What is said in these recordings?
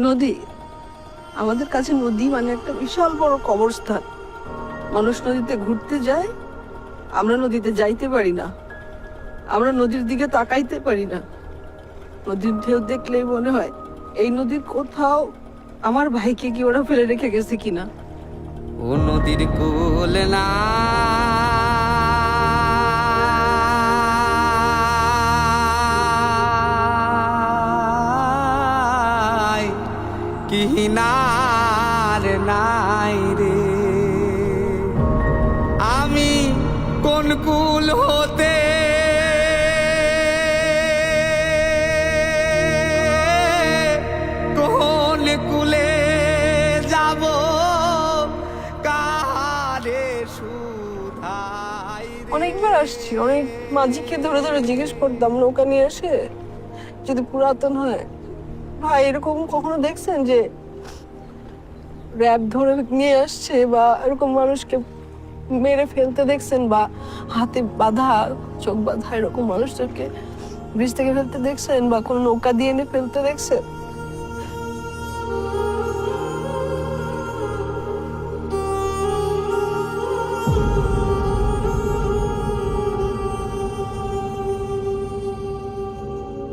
নদী, আমাদের কাছে নদী মানে একটা বিশাল বড় কবরস্থান। মানুষ নদীতে ঘুরতে যায়, আমরা নদীতে যাইতে পারি না, আমরা নদীর দিকে তাকাইতে পারি না। নদীর ঢেউ দেখলেই মনে হয় এই নদীর কোথাও আমার ভাইকে কি ওরা ফেলে রেখে গেছে কিনা। ও নদীর কোল না কিনার নাই রে, আমি কোন কুল হতে কোন কুলে যাব, কারে সুধাই রে। অনেকবার আসছি, অনেক মাঝিকে ধরে ধরে জিজ্ঞেস করতাম নৌকা নিয়ে এসে যদি পুরাতন হয়। ভাই এরকম কখনো দেখছেন যে র্যাব ধরে নিয়ে আসছে বা এরকম মানুষকে মেরে ফেলতে দেখছেন, বা হাতে বাঁধা চোখ বাঁধা এরকম মানুষদেরকে ব্রিজ থেকে ফেলতে দেখছেন, বা কোনো নৌকা দিয়ে এনে ফেলতে দেখছেন?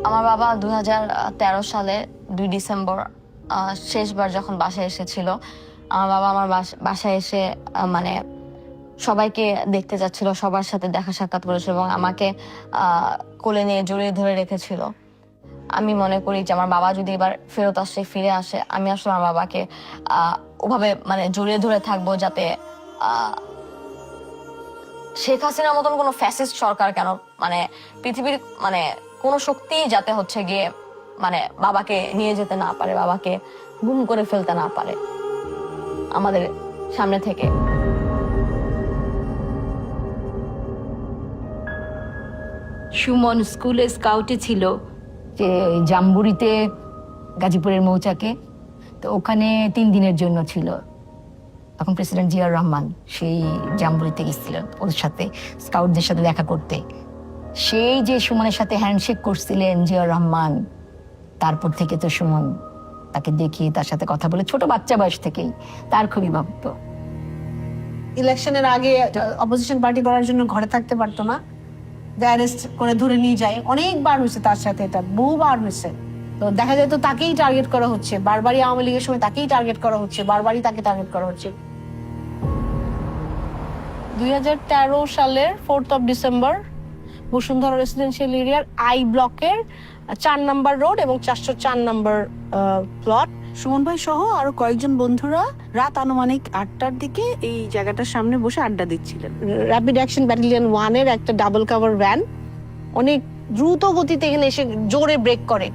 আমার বাবা 2013 সালে 2 ডিসেম্বর শেষবার যখন বাসায় এসেছিল, আমার বাবা আমার বাসায় এসে মানে সবাইকে দেখতে যাচ্ছিল, সবার সাথে দেখা সাক্ষাৎ করেছিল এবং আমাকে কোলে নিয়ে জড়িয়ে ধরে রেখেছিল। আমি মনে করি যে আমার বাবা যদি এবার ফেরত আসে, ফিরে আসে, আমি আসলে আমার বাবাকে ওভাবে মানে জড়িয়ে ধরে থাকবো, যাতে শেখ হাসিনার মতন কোনো ফ্যাসিস্ট সরকার কেন, মানে পৃথিবীর মানে কোনো শক্তি যাতে হচ্ছে গিয়ে মানে বাবাকে নিয়ে যেতে না পারে, বাবাকে গুম করে ফেলতে না পারে আমাদের সামনে থেকে। সুমন স্কুলে স্কাউটে ছিল, যে জাম্বুরিতে গাজীপুরের মৌচাকে, তো ওখানে 3 দিনের জন্য ছিল। তখন প্রেসিডেন্ট জিয়াউর রহমান সেই জাম্বুরিতে গেছিলেন ওদের সাথে, স্কাউটদের সাথে দেখা করতে। সেই যে সুমনের সাথে হ্যান্ডশেক করছিলেন জিয়াউর রহমান, তারপর থেকে তো সুমন তাকে দেখি, তার সাথে কথা বলে, ছোট বাচ্চা বয়স থেকেই তার খুবই ভক্ত। ইলেকশনের আগে অপোজিশন পার্টি করার জন্য ঘরে থাকতে পারতো না, অ্যারেস্ট করে ধরে নিয়ে যায়। অনেকবার হয়েছে তার সাথে, এটা বহুবার হয়েছে। তো দেখা যায় তো তাকেই টার্গেট করা হচ্ছে, বারবারই আওয়ামী লীগের সময় তাকেই টার্গেট করা হচ্ছে, বারবারই তাকে টার্গেট করা হচ্ছে। 2013 সালের 4 ডিসেম্বর বসুন্ধরা রেসিডেন্সিয়াল এরিয়ার আই ব্লকের 4 নম্বর রোড এবং 404 নম্বর প্লট, সুমন ভাই সহ আরো কয়েকজন বন্ধুরা রাত আনুমানিক 8টার দিকে এই জায়গাটার সামনে বসে আড্ডা দিচ্ছিলেন। র্যাপিড অ্যাকশন ব্যাটালিয়ন 1-এর একটা ডাবল কভার ভ্যান অনেক দ্রুত গতিতে এখানে এসে জোরে ব্রেক করে,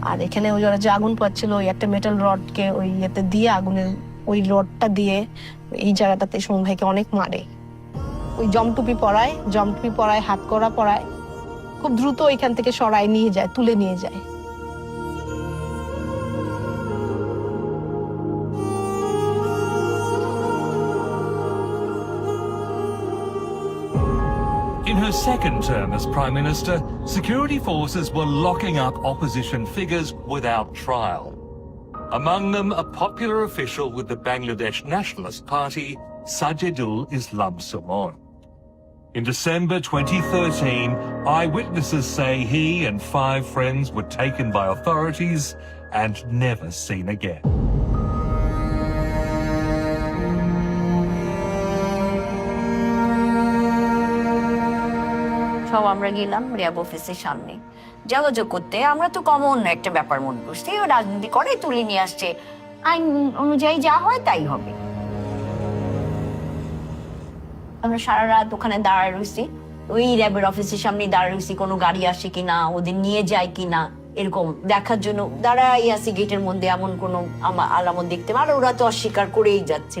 আর এখানে ওই যে আগুন পাচ্ছিল, ওই একটা মেটাল রডকে ওই ইয়েতে দিয়ে, আগুনের ওই রডটা দিয়ে এই জায়গাটাতে সুমন ভাইকে অনেক মারে। ওই জমটুপি পরায়, হাত করা পরায়, খুব দ্রুত ওইখান থেকে সরায় নিয়ে যায়, তুলে নিয়ে যায়। In her second term as Prime Minister, security forces were locking up opposition figures without trial. Among them, a popular official with the Bangladesh Nationalist Party, Sajidul Islam Sumon. In December 2013, eyewitnesses say he and 5 friends were taken by authorities and never seen again. সব আমরা গেলাম RAB অফিসের সামনে যোগাযোগ করতে। আমরা তো common একটা ব্যাপার মনে করছি, ও রাজনীতি করে, তুলে নিয়ে আসছে, আইন অনুযায়ী যা হয় তাই হবে। আমরা সারা রাত ওখানে দাঁড়ায় রয়েছি, ওই র্যাবের অফিসের সামনে দাঁড়ায় রয়েছি, কোনো গাড়ি আসে কিনা, ওদের নিয়ে যায় কিনা, এরকম দেখার জন্য দাঁড়াই আছি গেটের মধ্যে। এমন কোনো আলামত দেখতে, আর ওরা তো অস্বীকার করেই যাচ্ছে,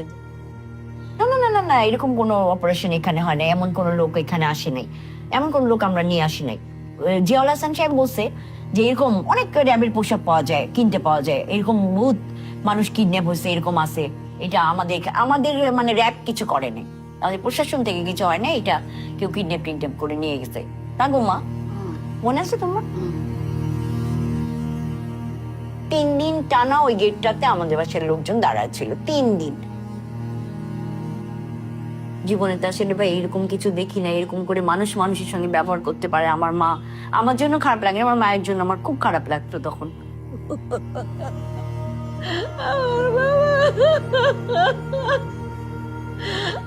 না না না না না, এরকম কোনো অপারেশন এখানে হয় না, এমন কোনো লোক এখানে আসে নাই, এমন কোন লোক আমরা নিয়ে আসি নাই। জিয়াউল হাসান সাহেব বলছে যে এরকম অনেক র্যাবের পোশাক পাওয়া যায়, কিনতে পাওয়া যায়, এরকম বহুত মানুষ কিডন্যাপ হয়েছে, এরকম আছে। এটা আমাদের মানে র্যাব কিছু করে নাই, আমাদের প্রশাসন থেকে কিছু হয় না, এটা কেউ কিডন্যাপ করে নিয়ে গেছে। তা গো মা, মনে আছে তোমার? 3 দিন টানা ওই গেটটাতে আমাদের বাসার লোকজন দাঁড়ায় ছিল, 3 দিন। জীবনে তো আসলে ভাই এরকম কিছু দেখি না, এরকম করে মানুষ মানুষের সঙ্গে ব্যবহার করতে পারে। আমার মা, আমার জন্য খারাপ লাগে, আমার মায়ের জন্য আমার খুব খারাপ লাগতো তখন।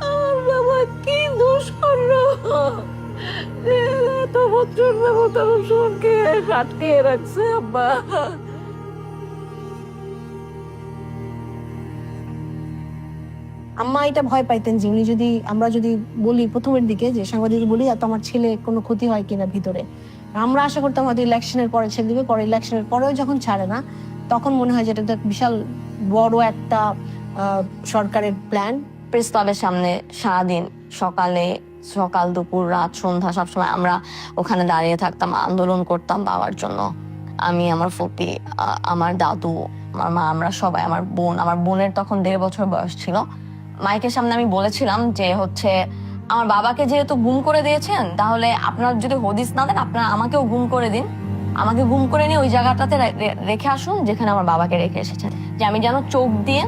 আমার বাবা কি দোষ করলো যে এত বছর যাবত আমার সুমনকে আটকে রাখছে? আব্বা, আম্মা এটা ভয় পাইতেন যে উনি যদি, আমরা যদি বলি প্রথমের দিকে যে সাংবাদিক বলি এত আমার ছেলে কোনো ক্ষতি হয় কিনা ভিতরে, আমরা আশা করতাম হয়তো ইলেকশনের পরে ছেড়ে দিবে। পরে ইলেকশনের পরেও যখন ছাড়ে না, তখন মনে হয় যে এটা একটা বিশাল বড় একটা সরকারের প্ল্যান। প্রেস ক্লাবের সামনে সারাদিন, সকাল দুপুর রাত সন্ধ্যা সবসময় আমরা ওখানে দাঁড়িয়ে থাকতাম, আন্দোলন করতাম বাবার জন্য। আমি, আমার ফুপি, আমার দাদু, আমার মা, আমরা সবাই, আমার বোনের তখন 1.5 বছর বয়স ছিল। মাইকের সামনে আমি বলেছিলাম যে হচ্ছে আমার বাবাকে যেহেতু গুম করে দিয়েছেন, তাহলে আপনারা যদি হদিস না দেন, আপনারা আমাকেও গুম করে দিন। আমাকে গুম করে নিয়ে ওই জায়গাটাতে রেখে আসুন যেখানে আমার বাবাকে রেখে এসেছেন, যে আমি যেন চোখ দিয়ে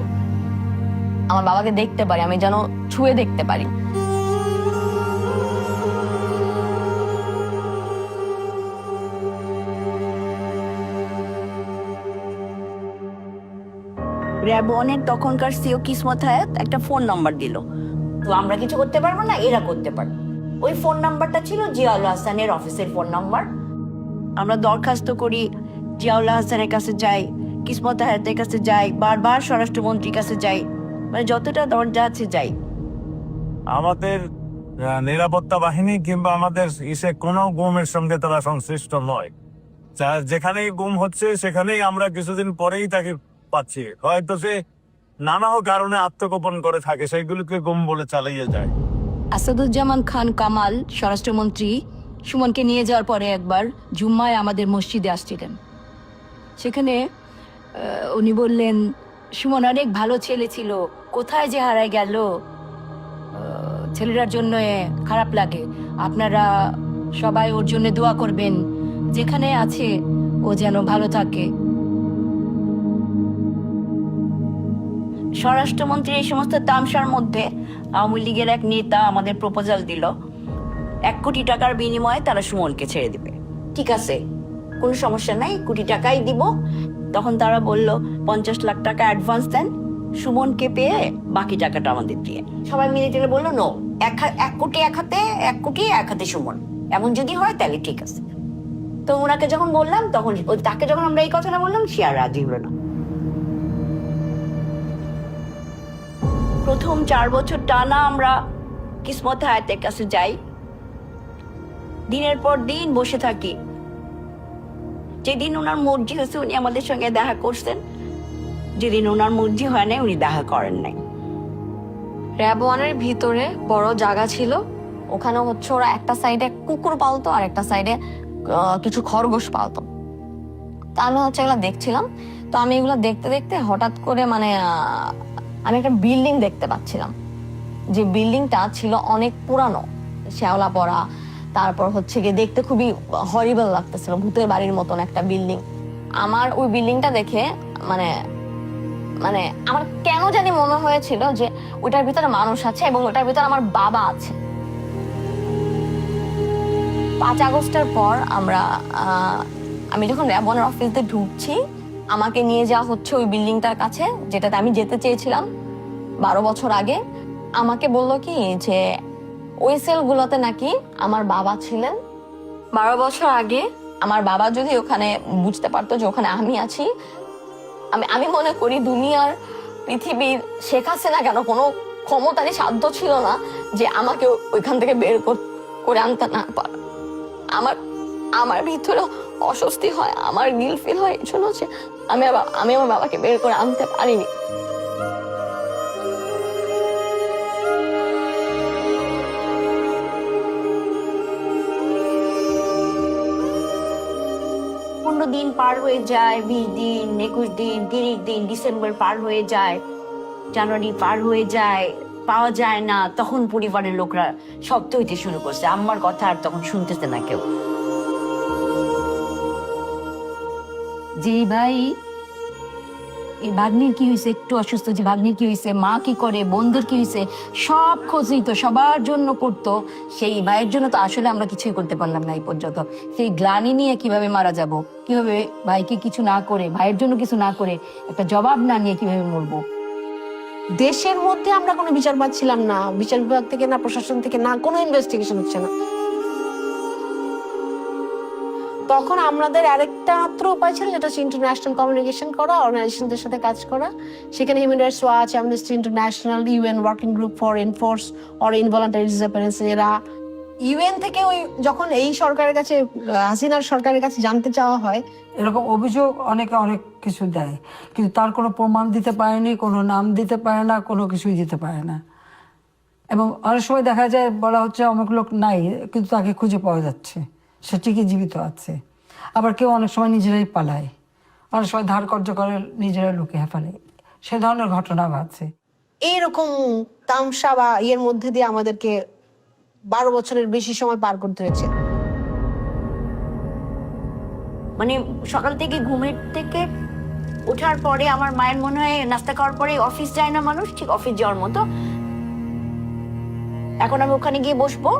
আমার বাবাকে দেখতে পারি, আমি যেন ছুঁয়ে দেখতে পারি। র্যাব 1-এর তখনকার সিও কিসমত হায়াত একটা ফোন নাম্বার দিল। তো আমরা কিছু করতে পারবো না, এরা করতে পারবে। ওই ফোন নাম্বারটা ছিল জিয়াউল হাসানের অফিসের ফোন নাম্বার। আমরা দরখাস্ত করি, জিয়াউল হাসানের কাছে যাই, কিসমত হায়াতের কাছে যাই, বারবার স্বরাষ্ট্রমন্ত্রীর কাছে যাই, মানে যতটা দরজা আছে যাই। আমাদের নিরাপত্তা বাহিনী কিংবা আমাদের কোনো গুমের সঙ্গে তারা সংশ্লিষ্ট নয়। যেখানেই গুম হচ্ছে সেখানেই আমরা কিছুদিন পরেই তাকে পাচ্ছি। হয়তো সে নানা কারণে আত্মগোপন করে থাকে, সেইগুলোকে গুম বলে চালিয়ে যায়। আসাদুজ্জামান খান কামাল স্বরাষ্ট্রমন্ত্রী সুমনকে নিয়ে যাওয়ার পরে একবার জুম্মায় আমাদের মসজিদে আসছিলেন। সেখানে উনি বললেন, সুমন অনেক ভালো ছেলে ছিল, কোথায় যে হারায় গেল, ছেলেটার জন্য খারাপ লাগে, আপনারা সবাই ওর জন্য দোয়া করবেন, যেখানে আছে ও যেন ভালো থাকে। স্বরাষ্ট্রমন্ত্রী এই সমস্ত তামসার মধ্যে আওয়ামী লীগের এক নেতা আমাদের প্রপোজাল দিল, 1 কোটি টাকার বিনিময়ে তারা সুমনকে ছেড়ে দিবে। ঠিক আছে, কোনো সমস্যা নাই, 1 কোটি টাকাই দিব। তখন তারা বলল 50 লাখ টাকা অ্যাডভান্স দেন, সুমনকে পেয়ে বাকি টাকাটা আমাদের দিয়ে। সবাই মিলে টেলে বললো নো, 1 কোটি এক হাতে, 1 কোটি এক হাতে সুমন, এমন যদি হয় তাহলে ঠিক আছে। তো ওনাকে যখন বললাম, তখন তাকে যখন আমরা এই কথাটা বললাম, সে আর রাজি হলো না। প্রথম 4 বছর টানা আমরা কিসমত হায়াতের কাছে যাই, দিনের পর দিন বসে থাকি। যেদিন ওনার মর্জি হয়েছে উনি আমাদের সঙ্গে দেখা করছেন, যেদিন ওনার মর্জি হয় নাই উনি দেখা করেন নাই। র্যাব 1-এর ভিতরে বড় জায়গা ছিল, ওখানে হচ্ছে ওরা একটা সাইডে কুকুর পালতো আর একটা সাইডে কিছু খরগোশ পালতো। তা আমি হচ্ছে এগুলো দেখছিলাম। তো আমি এগুলো দেখতে দেখতে হঠাৎ করে মানে আমি একটা বিল্ডিং দেখতে পাচ্ছিলাম, যে বিল্ডিংটা ছিল অনেক পুরানো, শ্যাওলা পড়া, তারপর হচ্ছে গিয়ে দেখতে খুবই হরিবল লাগতেছিল, ভূতের বাড়ির মতন একটা বিল্ডিং। আমার ওই বিল্ডিংটা দেখে মানে মানে আমার কেন জানি মনে হয়েছিল যে ওটার ভিতরে মানুষ আছে এবং ওটার ভিতরে আমার বাবা আছে। 5 আগস্টের পর আমি যখন র্যাব 1-এর অফিসে ঢুকছি, আমাকে নিয়ে যাওয়া হচ্ছে ওই বিল্ডিংটার কাছে যেটাতে আমি যেতে চেয়েছিলাম 12 বছর আগে। আমাকে বললো কি যে ওই সেলগুলোতে নাকি আমার বাবা ছিলেন 12 বছর আগে। আমার বাবা যদি ওখানে বুঝতে পারতো যে ওখানে আমি আছি, আমি মনে করি দুনিয়ার পৃথিবীর শেখ হাসিনা কেন কোনো ক্ষমতারই সাধ্য ছিল না যে আমাকে ওইখান থেকে বের করে আনতে না পারে। আমার ভিতরে অস্বস্তি হয়, আমার গিল ফিল হয়, এই জন্য হচ্ছে আমি আমার বাবাকে বের করে আনতে পারিনি। দিন পার হয়ে যায়, 20 দিন, 21 দিন, 30 দিন, ডিসেম্বর পার হয়ে যায়, জানুয়ারি পার হয়ে যায়, পাওয়া যায় না। তখন পরিবারের লোকরা শব্দ হইতে শুরু করছে, আম্মার কথা আর তখন শুনতেছে না কেউ। যেই ভাই এই ভাগ্নির কি হয়েছে, একটু অসুস্থ যে ভাগ্নির কি হয়েছে, মা কি করে, বোনদের কি হয়েছে, সব খোঁজ নিত, সবার জন্য করতো। সেই ভাইয়ের জন্য তো আসলে আমরা কিছুই করতে পারলাম না এই পর্যন্ত। সেই গ্লানি নিয়ে কিভাবে মারা যাব, কিভাবে ভাইকে কিছু না করে, ভাইয়ের জন্য কিছু না করে, একটা জবাব না নিয়ে কিভাবে মরবো। দেশের মধ্যে আমরা কোনো বিচার পাচ্ছিলাম না, বিচার বিভাগ থেকে না, প্রশাসন থেকে না, কোনো ইনভেস্টিগেশন হচ্ছে না। তখন আমাদের আরেকটা মাত্র উপায় ছিল, যেটা হচ্ছে ইন্টারন্যাশনাল কমিউনিকেশন করা, অর্গানাইজেশনদের সাথে কাজ করা। সেখানে human rights watch, amnesty international, UN working group for enforce or involuntary disappearance, এরা ইউএন থেকে ওই যখন এই সরকারের কাছে, হাসিনার সরকারের কাছে জানতে চাওয়া হয়, এরকম অভিযোগ অনেকে অনেক কিছু দেয়, কিন্তু তার কোনো প্রমাণ দিতে পারেনি, কোনো নাম দিতে পারে না, কোনো কিছুই দিতে পারে না। এবং অনেক সময় দেখা যায় বলা হচ্ছে অনেক লোক নাই, কিন্তু তাকে খুঁজে পাওয়া যাচ্ছে, সে ঠিকই জীবিত আছে। আবার কেউ অনেক সময় নিজেরাই পালায়, অনেক সময় ধার কর্য করে নিজেরা লুকিয়ে ফেলে, সে ধরনের ঘটনা ঘটছে। এইরকম তামসা বা ইয়ের মধ্যে দিয়ে আমাদেরকে 12 বছরের বেশি সময় পার করতে হয়েছে। মানে সকাল থেকে ঘুমের থেকে ওঠার পরে আমার মায়ের মনে হয় নাস্তা খাওয়ার পরে অফিস যায় না মানুষ, ঠিক অফিস যাওয়ার মতো। এখন আমি ওখানে গিয়ে বসবো,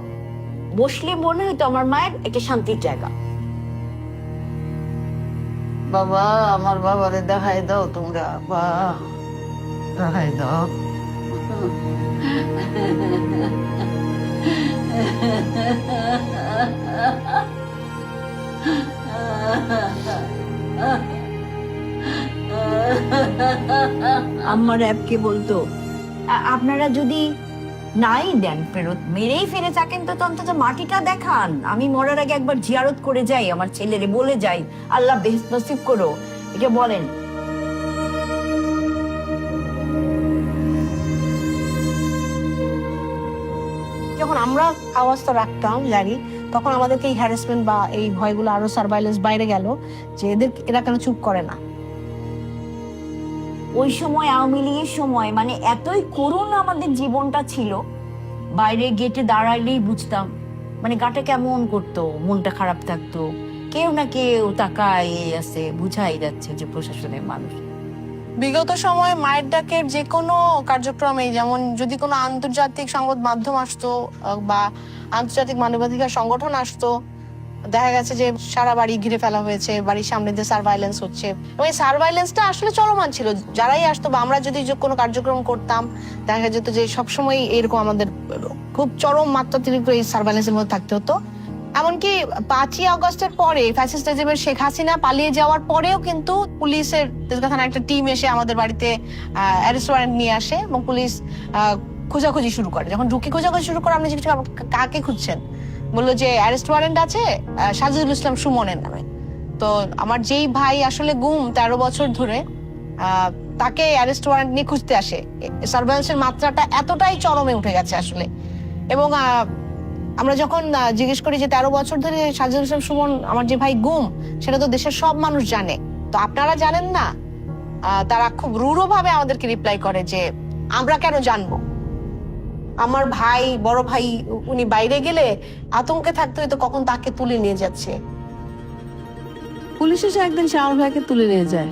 বসলে মনে হইতো আমার মায়ের একটা শান্তির জায়গা। বাবা, আমার বাবারে দেখাই দাও তোমরা, বা দেখাই দাও। আমার অ্যাপকে বলতো আপনারা যদি নাই দেন ফেরত, মেরেই ফিরে থাকেন, তো অন্তত মাটিটা দেখান, আমি মরার আগে একবার জিয়ারত করে যাই, আমার ছেলেরে বলে যাই আল্লাহ বেহেশত নসিব করো, এটা বলেন। যখন আমরা আওয়াজটা রাখতাম জানি, তখন আমাদেরকে এই হ্যারাসমেন্ট বা এই ভয়গুলো আরো সার্ভাইলেন্স বাইরে গেল, যে এরা কেন চুপ করে না। ওই সময় আওয়ামী লীগের সময় মানে এতই করুণ আমাদের জীবনটা ছিল, বাইরে গেটে দাঁড়াইলেই বুঝতাম মানে গাটা কেমন করতো, মনটা খারাপ থাকতো, কেউ না কেউ তাকায় আছে, বুঝাই যাচ্ছে যে প্রশাসনের মানুষ। বিগত সময়ে মায়ের ডাকের যে কোনো কার্যক্রমে, যেমন যদি কোনো আন্তর্জাতিক সংবাদ মাধ্যম আসতো বা আন্তর্জাতিক মানবাধিকার সংগঠন আসতো, দেখা গেছে যে সারা বাড়ি ঘিরে ফেলা হয়েছে, বাড়ির সামনে দিয়ে সার্ভাইলেন্স হচ্ছে, এবং এই সার্ভাইলেন্সটা আসলে চলমান ছিল। যারাই আসতো বা আমরা যদি কোনো কার্যক্রম করতাম, দেখা যেত যে সবসময় এরকম আমাদের খুব চরম মাত্রাতিরিক্ত এই সার্ভাইলেন্সের মধ্যে থাকতে হতো। এমনকি 5ই আগস্টের পরে ফ্যাসিস্ট রেজিমের শেখ হাসিনা পালিয়ে যাওয়ার পরেও কিন্তু পুলিশের তেজগাঁ থানার একটা টিম এসে আমাদের বাড়িতে অ্যারেস্ট ওয়ারেন্ট নিয়ে আসে, এবং পুলিশ খোঁজাখুঁজি শুরু করে। যখন ঢুকে খোঁজাখুঁজি শুরু করে, আপনি জিজ্ঞেস করেন কাকে খুঁজছেন, বললো যে অ্যারেস্ট ওয়ারেন্ট আছে সাজিদুল ইসলাম সুমনের নামে। তো আমার যেই ভাই আসলে গুম 13 বছর ধরে, তাকে অ্যারেস্ট ওয়ারেন্ট নিয়ে খুঁজতে আসে। সার্ভেলেন্সের মাত্রাটা এতটাই চরমে উঠে গেছে আসলে। এবং আমরা যখন জিজ্ঞেস করি যে 13 বছর ধরে সাজিদুল ইসলাম সুমন আমার যে ভাই গুম, সেটা তো দেশের সব মানুষ জানে, তো আপনারা জানেন না? তারা খুব রূঢ় ভাবে আমাদেরকে রিপ্লাই করে যে আমরা কেন জানবো, আমার ভাই, বড় ভাই উনি বাইরে গেলে আতঙ্কে থাকতে হয়তো কখন তাকে তুলে নিয়ে যাচ্ছে। পুলিশ এসে একদিন সে আমার ভাইকে তুলে নিয়ে যায়।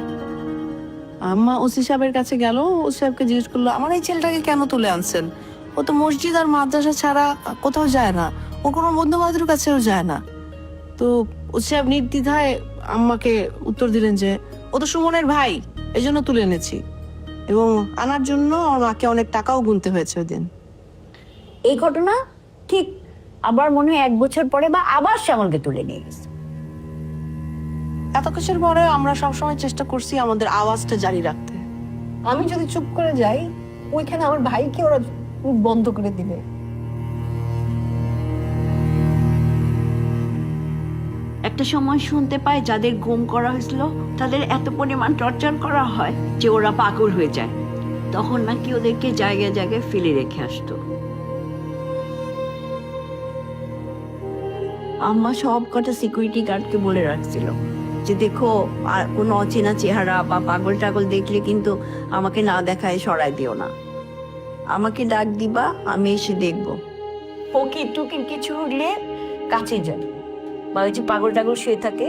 আম্মা ওসি সাহেবের কাছে গেল, ওসি সাহেবকে জিজ্ঞেস করলো আমার এই ছেলেটাকে কেন তুলে আনছেন, ও তো মসজিদ আর মাদ্রাসা ছাড়া কোথাও যায় না, ও কোনো বন্ধু বান্ধবের কাছেও যায় না। তো ওসি সাহেব নির্দ্বিধায় আম্মাকে উত্তর দিলেন যে ও তো সুমনের ভাই, এই জন্য তুলে এনেছি, এবং আনার জন্য আমার মাকে অনেক টাকাও গুনতে হয়েছে ওই দিন। এই ঘটনা ঠিক আবার মনে হয় 1 বছর পরে বা আবার শ্যামলকে তুলে নিয়ে গেছে। এত কিছুর পরে আমরা সবসময় চেষ্টা করছি আমাদের আওয়াজটা জারি রাখতে। আমি যদি চুপ করে যাই, ওইখানে আমার ভাইকে ওরা মুখ বন্ধ করে দিবে। একটা সময় শুনতে পাই যাদের গুম করা হয়েছিল তাদের এত পরিমাণ টর্চার করা হয় যে ওরা পাগল হয়ে যায়, তখন নাকি ওদেরকে জায়গায় জায়গায় ফেলে রেখে আসতো। আম্মা সব কটা সিকিউরিটি গার্ডকে বলে রাখছিল যে দেখো, আর কোনো অচেনা চেহারা বা পাগল টাগল দেখলে কিন্তু আমাকে না দেখায় সরাই দিও না, আমাকে ডাক দিবা, আমি এসে দেখবো। ফকির টুকির কিছু হলে কাছে যায়, বা ওই যে পাগল টাগল শুয়ে থাকে,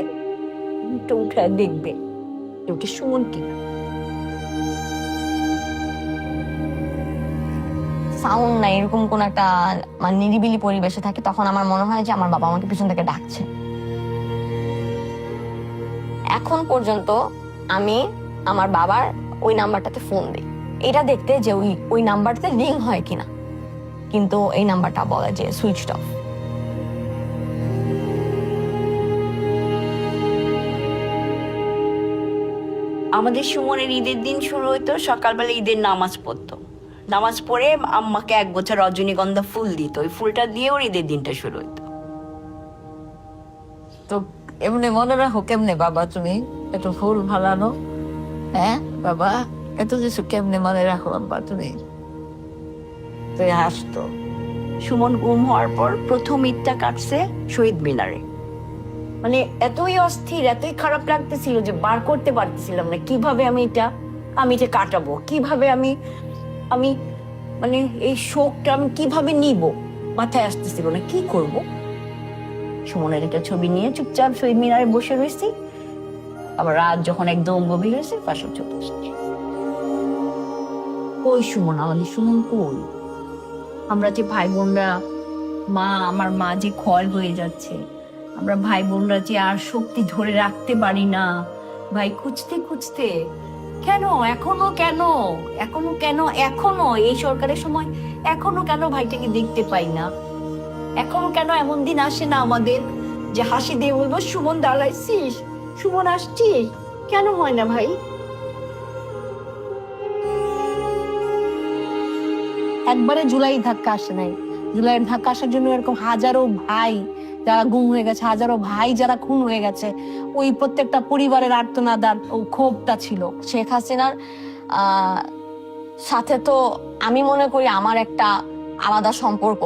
উঠে দেখবে ওটা সুমন কিনা। সাউন্ড নাই, এরকম কোন একটা মানে নিরিবিলি পরিবেশে থাকি, তখন আমার মনে হয় যে আমার বাবা আমাকে পিছন থেকে ডাকছে। এখন পর্যন্ত আমি আমার বাবার ওই নাম্বারটাতে ফোন দিই, এটা দেখতে যে ওই নাম্বারটাতে রিং হয় কিনা, কিন্তু এই নাম্বারটা বলে যে সুইচড অফ। আমাদের সুমনের ঈদের দিন শুরু হতো, সকালবেলা ঈদের নামাজ পড়তো, নামাজ পড়ে আম্মাকে এক বছর রজনীগন্ধা ফুল দিত, ওই ফুলটা দিয়ে ওর ঈদের দিনটা শুরু হতো। তো এমনি মনে রাখো কেমনে বাবা তুমি এত ফুল ভালানো? হ্যাঁ বাবা, এত কিছু কেমনে মনে রাখো বাবা তুমি? তুই হাসতো। সুমন গুম হওয়ার পর প্রথম ঈদটা কাটছে শহীদ মিনারে। মানে এতই অস্থির, এতই খারাপ লাগতেছিল যে বার করতে পারতেছিলাম না কিভাবে আমি এটা কাটাবো, কিভাবে আমি মানে এই শোকটা আমি কিভাবে নিব, মাথায় আসতেছিল না কি করব। সুমনের একটা ছবি নিয়ে চুপচাপ শহীদ মিনারে বসে রয়েছি, আবার রাত যখন একদম গভীর হয়েছে পাশে চলে আসছে। কই সুমন, আমাদের সুমন কই? আমরা যে ভাই বোনরা, আমার মা যে ক্ষয় হয়ে যাচ্ছে, আমরা ভাই বোনরা যে আর শক্তি ধরে রাখতে পারি না ভাই, খুঁজতে খুঁজতে এখনো এই সরকারের সময় এখনো কেন ভাইটাকে দেখতে পাই না? এখনো কেন এমন দিন আসে না আমাদের যে হাসি দিয়ে বলবো সুমন দাঁড়াইছিস, সুমন আসছিস? কেন হয় না ভাই? একবারে জুলাই ধাক্কা আসে নাই। জুলাইয়ের ধাক্কা আসার জন্য এরকম হাজারো ভাই যারা গুম হয়ে গেছে, হাজারো ভাই যারা খুন হয়ে গেছে, ওই প্রত্যেকটা পরিবারের আর্তনাদ আর ও ক্ষোভটা ছিল। শেখ হাসিনার সাথে তো আমি মনে করি আমার একটা আলাদা সম্পর্ক,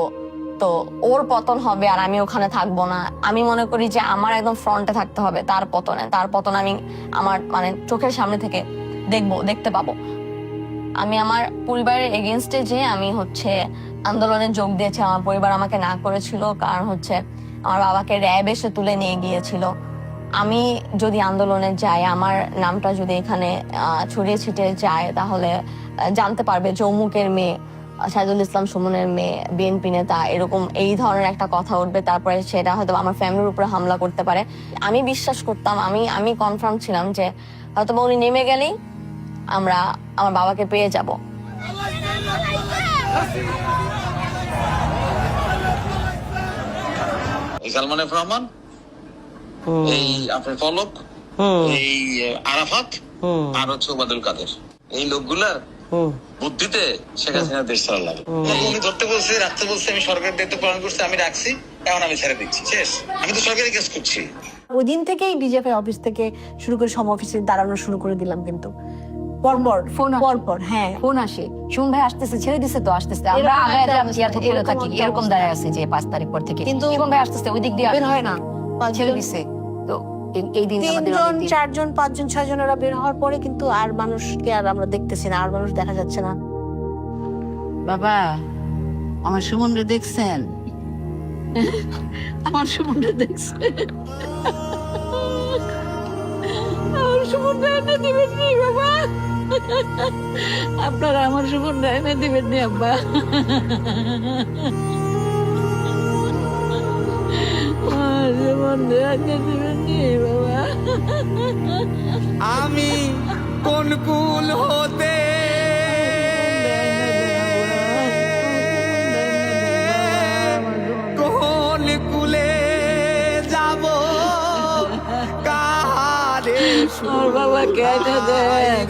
তো ওর পতন হবে আর আমি ওখানে থাকবো না। আমি মনে করি যে আমার একদম ফ্রন্টে থাকতে হবে তার পতন আমি আমার মানে চোখের সামনে থেকে দেখতে পাবো। আমি আমার পরিবারের এগেনস্টে যে আমি আন্দোলনে যোগ দিয়েছি, আমার পরিবার আমাকে না করেছিল, কারণ আমার বাবাকে র্যাব এসে তুলে নিয়ে গিয়েছিল। আমি যদি আন্দোলনে যাই, আমার নামটা যদি এখানে ছড়িয়ে ছিটিয়ে যায়, তাহলে জানতে পারবে যৌমুকের মেয়ে, সাইদুল ইসলাম সুমনের মেয়ে, বিএনপি নেতা, এরকম এই ধরনের একটা কথা উঠবে, তারপরে সেটা হয়তো আমার ফ্যামিলির উপরে হামলা করতে পারে। আমি বিশ্বাস করতাম, আমি কনফার্ম ছিলাম যে হয়তো উনি নেমে গেলেই আমরা আমার বাবাকে পেয়ে যাব। সালমান এফ রহমান, এই আপনার পলক, এই আরাফাত, আর ওবায়দুল কাদের, এই লোকগুলা বুদ্ধিতে শেখ হাসিনা দেশ ছাড়া লাগে। উনি ধরতে বলছে, রাখতে বলছে, আমি সরকারের দায়িত্ব পালন করছি, আমি রাখছি, এখন আমি ছেড়ে দিচ্ছি, শেষ। আমি তো সরকারি কেস করছি। ওই দিন থেকেই ডিজিএফআই অফিস থেকে শুরু করে সব অফিসে দাঁড়ানো শুরু করে দিলাম, কিন্তু পরপর হ্যাঁ ফোন আসে, সুমন ভাই আসতেছে, ছেড়ে দিছে তো আসতেছে, আমরা আগায় যাই থাকি এরকম দাঁড়ায় আছে যে 5 তারিখ পর থেকে, কিন্তু সুমন ভাই আসতেছে ওই দিক দিয়ে বের হয় না, ছেড়ে দিছে। তো এই দিন আমাদের 3 জন 4 জন 5 জন 6 জনেরা বের হওয়ার পরে কিন্তু আর মানুষকে আর আমরা দেখতেছি না, আর মানুষ দেখা যাচ্ছে না। বাবা, আমার সুমনরে দেখছেন? আমার সুমনরে দেখছেন? আমার সুমনরে এনে দিবেন নি বাবা? আপনারা আমার সুমনরে এনে দিবেন নি আব্বা? আমার সুমনরে এনে দিবেন নি বাবা? আমি কোন কুল হতে কোন কুলে যাব, কারে আমার বাবাকে এনে দেন,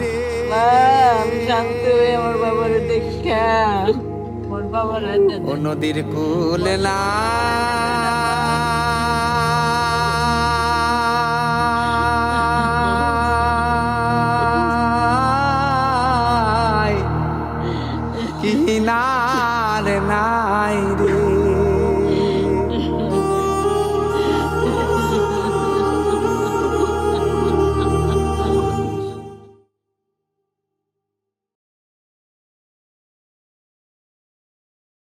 আমি শান্তি হয়ে আমার বাবারে দেখা, আমার বাবার এনে দেন। ও নদীর কুল না কিনার নাই রে।